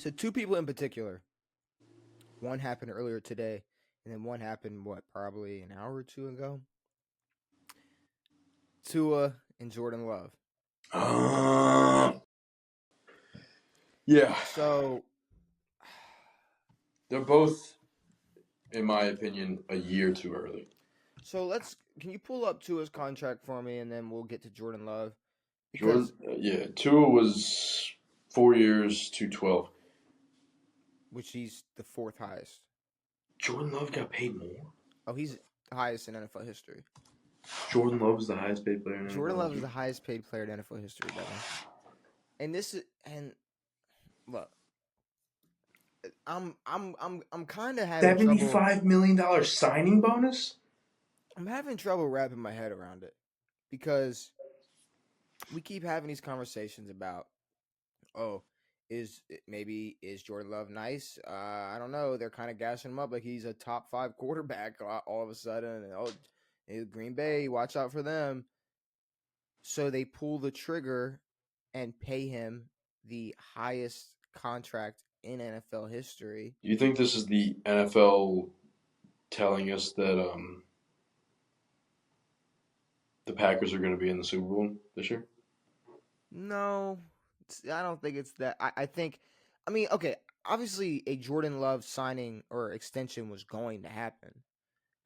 So two people in particular. One happened earlier today, and then one happened probably an hour or two ago. Tua and Jordan Love. Yeah. So They're both, in my opinion, a year too early. can you pull up Tua's contract for me, and then we'll get to Jordan Love Jordan, because Tua was 4 years, 212. which he's the fourth highest. Jordan Love got paid more. Oh, he's the highest in NFL history. Jordan Love is the highest paid player in Jordan NFL Love is history. the highest paid player in NFL history, Devin. And look, I'm kind of having trouble. $75 million signing bonus? I'm having trouble wrapping my head around it because we keep having these conversations about, oh, is Jordan Love nice? I don't know. They're kind of gassing him up like he's a top 5 quarterback all of a sudden. And, Green Bay, watch out for them. So they pull the trigger and pay him the highest contract in NFL history. Do you think this is the NFL telling us that the Packers are going to be in the Super Bowl this year? No, I don't think it's that. I think, okay, obviously a Jordan Love signing or extension was going to happen.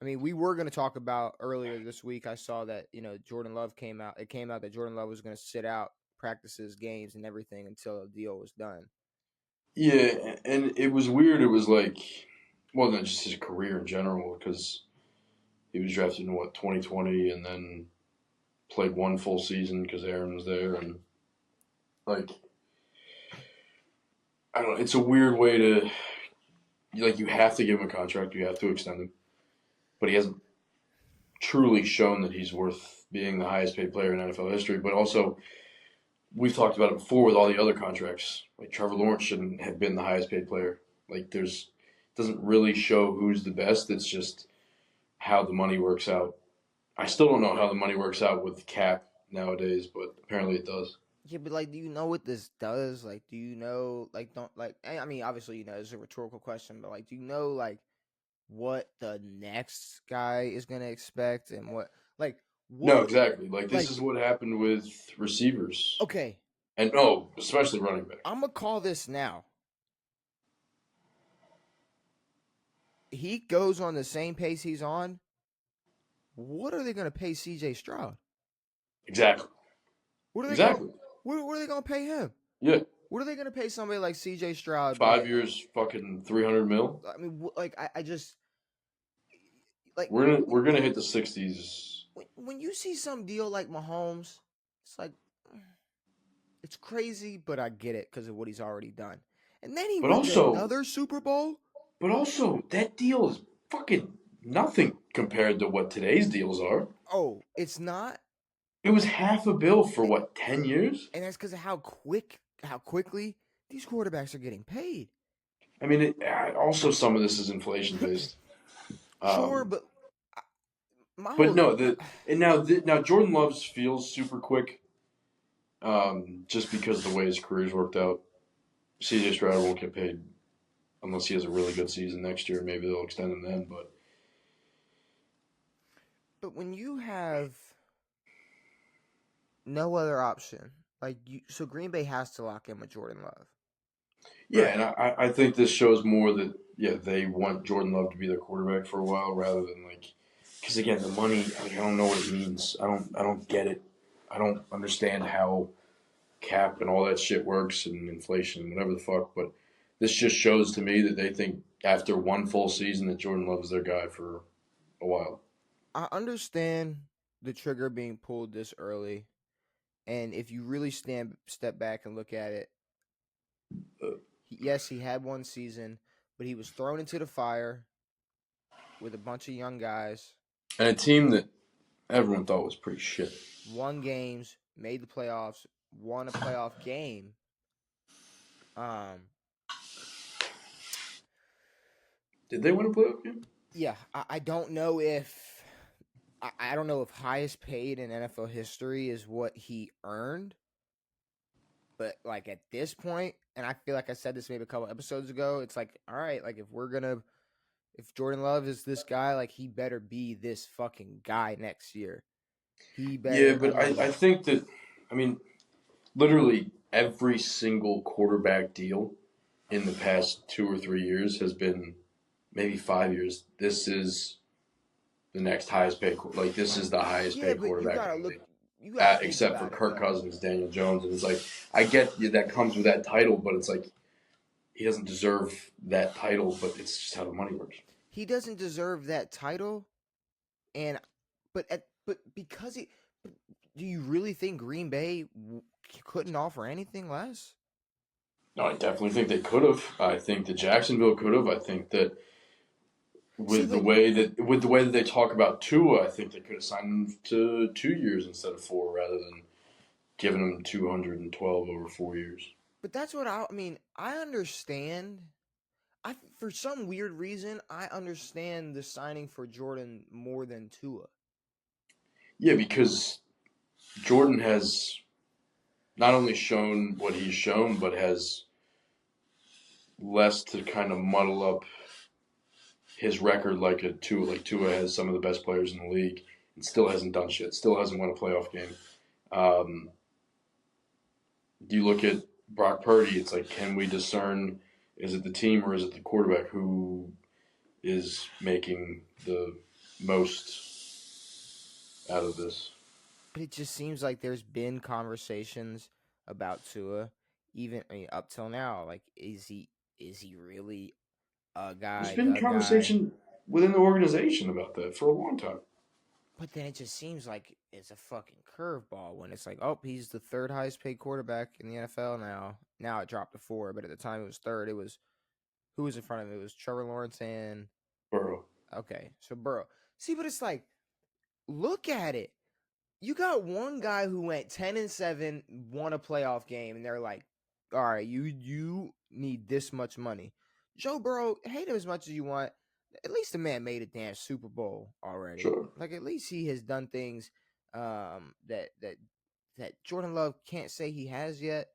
I mean, we were going to talk about earlier this week. I saw that, Jordan Love came out. It came out that Jordan Love was going to sit out practices, games, and everything until a deal was done. Yeah, and it was weird. It was like, well, not just his career in general, because he was drafted in 2020, and then played one full season because Aaron was there, and like, I don't know. It's a weird way to, like, you have to give him a contract, you have to extend him, but he hasn't truly shown that he's worth being the highest paid player in NFL history. But also, we've talked about it before with all the other contracts. Like, Trevor Lawrence shouldn't have been the highest paid player. Like, doesn't really show who's the best. It's just how the money works out. I still don't know how the money works out with cap nowadays, but apparently it does. Yeah, but do you know what this does? Do you know, don't, I mean, obviously, it's a rhetorical question, but, do you know, what the next guy is going to expect and what, No, what, exactly. Like, this like, is what happened with receivers. okay, And, especially running backs. I'm going to call this now. He goes on the same pace he's on. What are they going to pay CJ Stroud? Exactly. What are they going? Exactly. What are they going to pay him? Yeah. What are they going to pay somebody like CJ Stroud? 5 years, fucking 300 mil. I mean, I just We're gonna hit the 60s. when you see some deal like Mahomes, it's like it's crazy, but I get it because of what he's already done. And then he But wins also, another Super Bowl. that deal is fucking nothing compared to what today's deals are. Oh, it's not. It was half a bill for what, 10 years? And that's because of how quickly these quarterbacks are getting paid. I mean, also some of this is inflation based. Sure, but my But whole no, now Jordan Love's feels super quick, just because of the way his career's worked out. CJ Stroud won't get paid unless he has a really good season next year. Maybe they'll extend him then. But when you have no other option, so Green Bay has to lock in with Jordan Love. Yeah, Right. and I think this shows more that they want Jordan Love to be their quarterback for a while rather than because again the money, I don't know what it means. I don't get it. I don't understand how cap and all that shit works and inflation and whatever the fuck. But this just shows to me that they think after one full season that Jordan Love is their guy for a while. I understand the trigger being pulled this early, and if you really step back and look at it, yes, he had one season, but he was thrown into the fire with a bunch of young guys. And a team that everyone thought was pretty shit. Won games, made the playoffs, won a playoff game. Did they win a playoff game? Yeah, I don't know if I don't know if highest paid in NFL history is what he earned, but at this point, and I feel like I said this maybe a couple episodes ago. It's like, all right, like if Jordan Love is this guy, like he better be this fucking guy next year. He Yeah, better. I but I mean, think that, I mean, literally every single quarterback deal in the past 2 or 3 years has been maybe 5 years. This is the next highest paid, like this is the highest yeah, paid but you quarterback in gotta the look. league, You gotta think except for about it Kirk though. Cousins, Daniel Jones, and it's like I get that comes with that title, but it's like he doesn't deserve that title, but it's just how the money works. He doesn't deserve that title, and but because he. But do you really think Green Bay couldn't offer anything less? No, I definitely think they could have. I think that Jacksonville could have. I think that See, but with the way that they talk about Tua, I think they could have signed him to 2 years instead of four, rather than giving him 212 over 4 years. but that's what I mean. I understand. For some weird reason I understand the signing for Jordan more than Tua. Yeah, because Jordan has not only shown what he's shown, but has less to kind of muddle up his record like a Tua. Like Tua has some of the best players in the league and still hasn't done shit. Still hasn't won a playoff game. Um, you look at Brock Purdy. It's like, can we discern? Is it the team or is it the quarterback who is making the most out of this? But it just seems like there's been conversations about Tua, even I mean, up till now. Like, is he really a There's guy, been the guy? conversation within the organization about that for a long time. But then it just seems like it's a fucking curveball when it's like, oh, he's the third highest paid quarterback in the NFL now. Now it dropped to four, but at the time it was third. It was who was in front of him? It was Trevor Lawrence and Burrow. okay, so Burrow. See, but it's like, look at it. You got one guy who went 10-7, won a playoff game, and they're like, all right, you need this much money. Joe Burrow, hate him as much as you want. At least the man made a damn Super Bowl already. Sure. Like at least he has done things that Jordan Love can't say he has yet,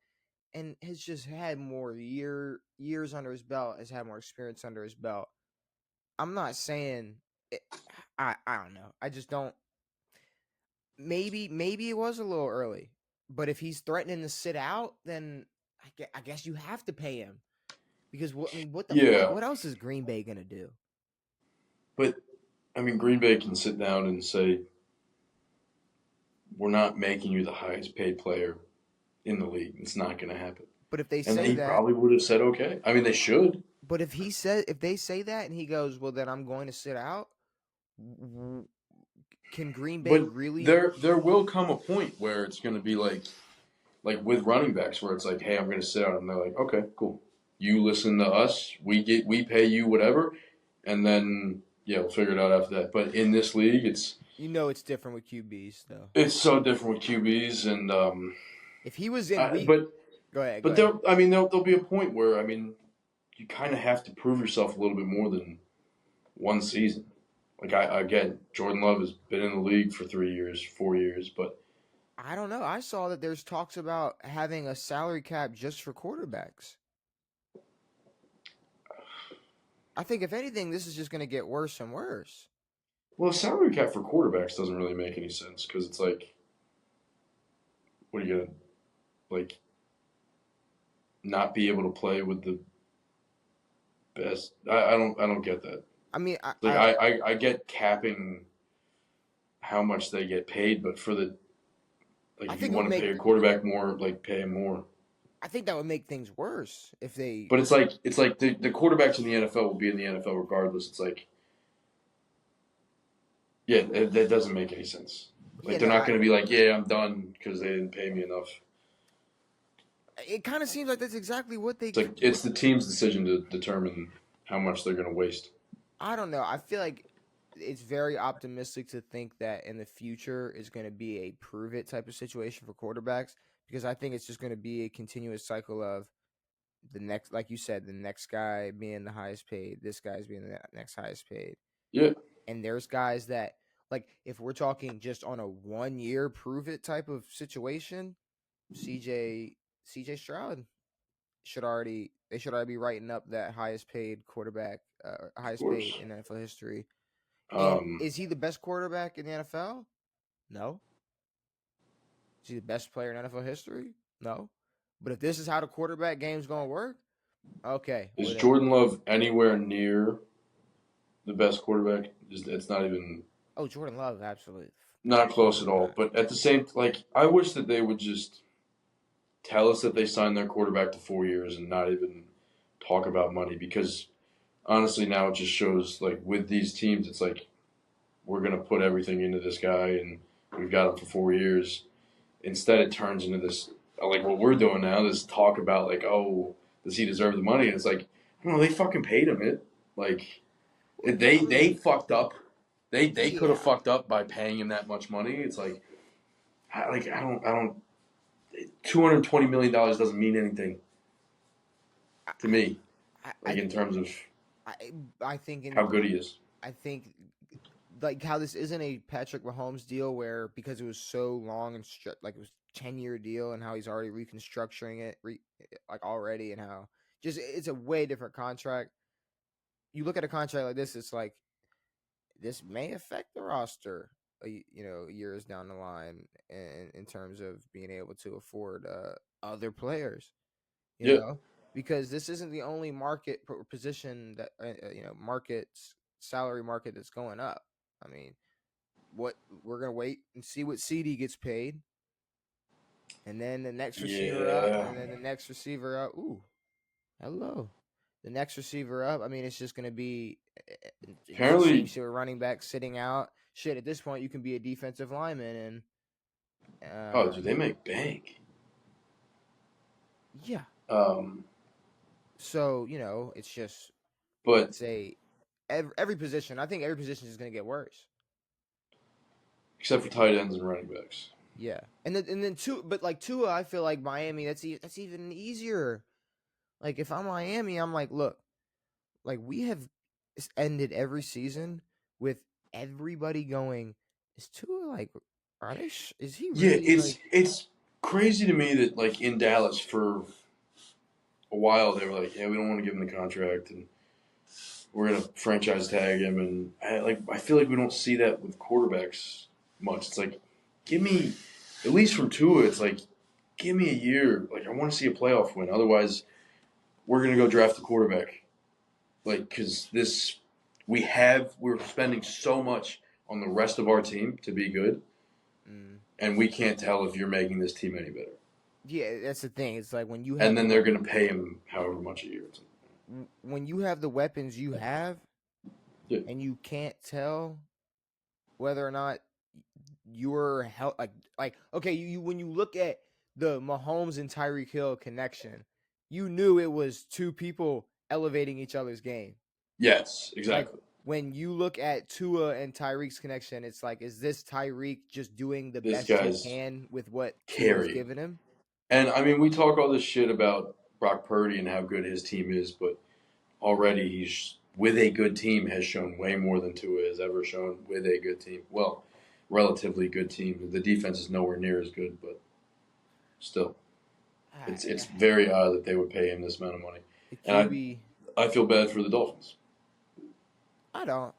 and has just had more years under his belt, has had more experience under his belt. I'm not saying it, I don't know. I just don't. Maybe it was a little early, but if he's threatening to sit out, then I guess you have to pay him because what I mean, what the fuck? Yeah, What else is Green Bay gonna do? but I mean, Green Bay can sit down and say, we're not making you the highest paid player in the league. It's not going to happen. But if they And say he that, probably would have said, okay. I mean, they should. but if they say that and he goes, well, then I'm going to sit out. Can Green Bay But really? there will come a point where it's going to be like with running backs where it's like, hey, I'm going to sit out, and they're like, okay, cool. You listen to us. We pay you whatever, and then yeah, we'll figure it out after that. But in this league, It's different with QBs though. it's so different with QBs, and If he was in I, week, but go ahead, go but ahead. there'll be a point where I mean, you kind of have to prove yourself a little bit more than one season. Like again, Jordan Love has been in the league for 3 years, 4 years, but I don't know. I saw that there's talks about having a salary cap just for quarterbacks. I think if anything, this is just going to get worse and worse. well, a salary cap for quarterbacks doesn't really make any sense because it's like, what are you gonna like not be able to play with the best? I don't get that. I mean, Like I get capping how much they get paid, but for the like I if you think it would want to pay make your quarterback more, like pay him more. I think that would make things worse if they. But it's like the quarterbacks in the NFL will be in the NFL regardless. It's like yeah, that doesn't make any sense. Yeah, Like they're no, not going to be like, yeah, I'm done because they didn't pay me enough. it kind of seems like that's exactly what they. It's like it's the team's decision to determine how much they're going to waste. I don't know. I feel like it's very optimistic to think that in the future is going to be a prove it type of situation for quarterbacks because I think it's just going to be a continuous cycle of the next, like you said, the next guy being the highest paid, this guy's being the next highest paid. Yeah, And there's guys that, like, if we're talking just on a 1 year prove it type of situation, CJ Stroud. should already be writing up that highest paid quarterback, Of highest paid course. in NFL history. And Um, is he the best quarterback in the NFL? No. Is he the best player in NFL history? No. But if this is how the quarterback game's gonna work, okay. is Well then, Jordan Love anywhere near the best quarterback? It's not even oh, Jordan Love, not close at absolutely all. not. But at the same, like, I wish that they would just tell us that they signed their quarterback to 4 years and not even talk about money because honestly, now it just shows like with these teams, it's like we're gonna put everything into this guy and we've got him for 4 years. Instead, it turns into this like what we're doing now. This talk about like, oh, does he deserve the money? And it's like, no, they fucking paid him it. Like Well, yeah, I they mean, fucked up. They could have yeah, fucked up by paying him that much money. It's like, I don't. $220 million doesn't mean anything I, to me. I, Like in terms of I, I think how in, good he is. I think like how this isn't a Patrick Mahomes deal where because it was so long and like it was 10-year deal and how he's already reconstructing it like already and how just it's a way different contract. You look at a contract like this, it's like this may affect the roster, years down the line in terms of being able to afford other players, you Yeah, know, because this isn't the only market position that markets salary market that's going up. I mean, what we're gonna wait and see what CD gets paid, and then the next receiver up, yeah. and then the next receiver up. Ooh, hello. The next receiver up. I mean, it's just gonna be it's the same Apparently, shit with running back sitting out. Shit, at this point, you can be a defensive lineman, and oh, dude, they make bank. yeah. Um, So it's just but it's a every position. I think every position is gonna get worse. except for tight ends and running backs. Yeah, and then two, but like Tua, I feel like Miami. That's even easier. Like if I'm Miami, I'm like, look, like we have ended every season with everybody going. Is Tua like? Are they? Is he Yeah, really like? it's crazy to me that like in Dallas for a while they were like, yeah, we don't want to give him the contract and we're gonna franchise tag him, and I feel like we don't see that with quarterbacks much. It's like, give me at least from Tua. It's like, give me a year. Like I want to see a playoff win. Otherwise, we're gonna go draft a quarterback. Like because this we're spending so much on the rest of our team to be good, Mm, and we can't tell if you're making this team any better. yeah, that's the thing. It's like when you And have then they're gonna pay him however much a year. when you have the weapons you have, Yeah, and you can't tell whether or not you're like okay, you when you look at the Mahomes and Tyreek Hill connection, you knew it was two people elevating each other's game. yes, Like exactly. when you look at Tua and Tyreek's connection, it's like, is this Tyreek just doing the This best he guy's can with what Tua's carrying. given him? And I mean, we talk all this shit about Brock Purdy and how good his team is, but already he's with a good team has shown way more than Tua has ever shown with a good team. Well, relatively good team. The defense is nowhere near as good, but still, it's I, very odd that they would pay him this amount of money. the And QB, I feel bad for the Dolphins. I don't.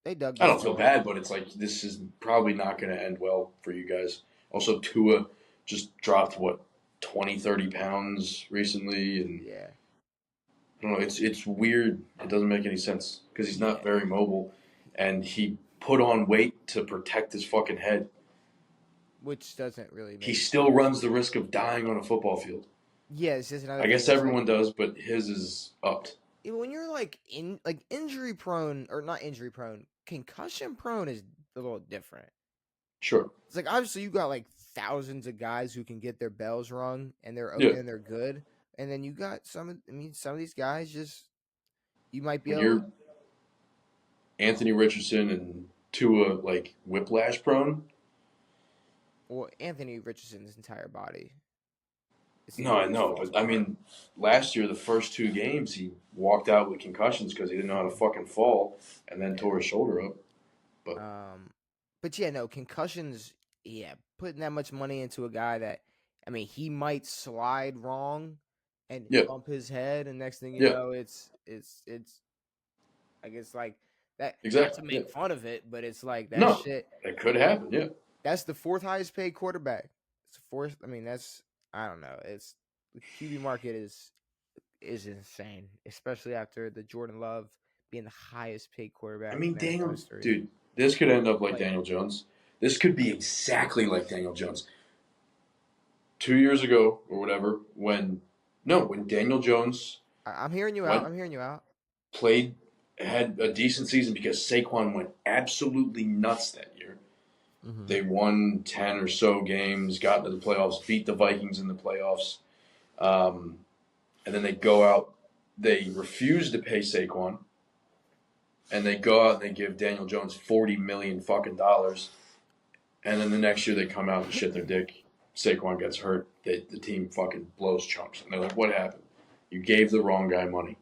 They dug I this don't feel hole. bad, but it's like this is probably not going to end well for you guys. Also, Tua just dropped what 20, 30 pounds recently, and Yeah, I don't know. It's weird. It doesn't make any sense because he's not yeah. very mobile, and he put on weight to protect his fucking head. Which doesn't really He make still sense. runs the risk of dying on a football field. Yeah, it's just another I thing. guess It's like everyone does, but his is upped. when you're like injury prone or not injury prone, concussion prone is a little different. Sure. It's like obviously you got like thousands of guys who can get their bells rung and Yeah. they're good, and then you got some of these guys just you might be When able. you're Anthony Richardson and Tua like whiplash prone. Well, Anthony Richardson's entire body, it's No, I literally just know, falls but I apart. mean, last year the first two games he walked out with concussions because he didn't know how to fucking fall, and then Yeah. tore his shoulder up. But But yeah, no concussions. Yeah, putting that much money into a guy that, I mean, he might slide wrong, and Yeah, bump his head, and next thing you yeah, know, it's like it's like that. Not exactly. to Yeah, make fun of it, but it's like that no, shit. it could happen. Yeah, That's the fourth highest paid quarterback. It's the fourth. I mean, that's I don't know. It's the QB market is insane, especially after the Jordan Love being the highest paid I quarterback mean, in NFL Daniel, history. dude, this could end up like Like Daniel Jones. This could be exactly like Daniel Jones 2 years ago or whatever. When Daniel Jones I'm hearing you out. went I'm hearing you out. played had a decent season because Saquon went absolutely nuts that year. Mm-hmm. They won 10 or so games, got into the playoffs, beat the Vikings in the playoffs. Um, and then they go out, they refuse to pay Saquon, and they go out and they give Daniel Jones $40 million fucking dollars. And then the next year they come out and shit their dick. Saquon gets hurt. The team fucking blows chunks. And they're like, what happened? You gave the wrong guy money.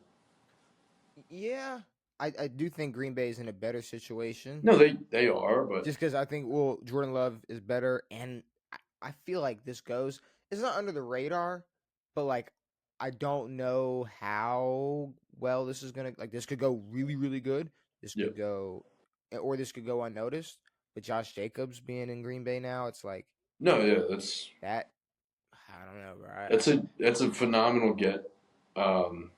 Yeah, I do think Green Bay is in a better situation No, they are, but just because I think Jordan Love is better, and I feel like this goes. It's not under the radar, but like I don't know how well this is gonna like. This could go really really good. This yeah. could go, or this could go unnoticed. But Josh Jacobs being in Green Bay now, it's like No, yeah, that's that. I don't know, bro. that's a phenomenal get. Um,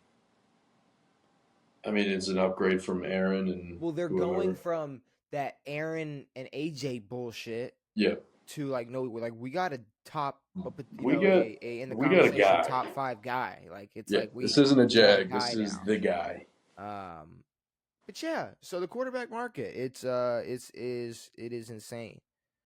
I mean, it's an upgrade from Aaron and Well, they're going whoever. from that Aaron and AJ bullshit Yeah, to like no, like we got a top, we got a in the we got a conversation guy. top five guy. Like it's Yeah, like this isn't a we got a Jag. guy This is now. the guy. But yeah, so the quarterback market, it is insane.